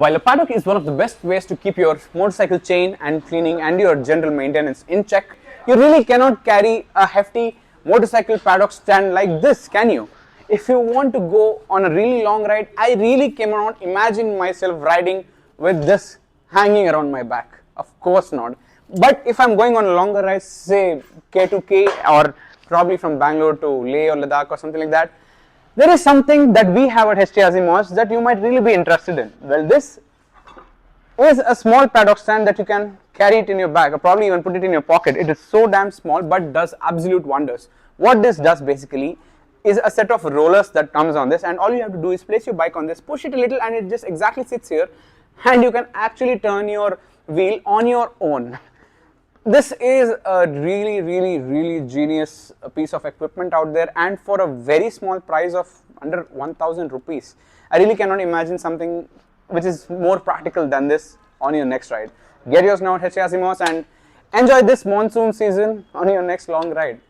While a paddock is one of the best ways to keep your motorcycle chain and cleaning and your general maintenance in check, you really cannot carry a hefty motorcycle paddock stand like this, can you? If you want to go on a really long ride, I really cannot imagine myself riding with this hanging around my back. Of course not. But if I'm going on a longer ride, say K2K or probably from Bangalore to Leh or Ladakh or something like that, there is something that we have at HT Azimos that you might really be interested in. Well, this is a small paddock stand that you can carry it in your bag or probably even put it in your pocket. It is so damn small but does absolute wonders. What this does basically is a set of rollers that comes on this, and all you have to do is place your bike on this, push it a little, and it just exactly sits here, and you can actually turn your wheel on your own. This is a really genius piece of equipment out there, and for a very small price of under 1000 rupees. I really cannot imagine something which is more practical than this on your next ride. Get yours now at HT Azimos and enjoy this monsoon season on your next long ride.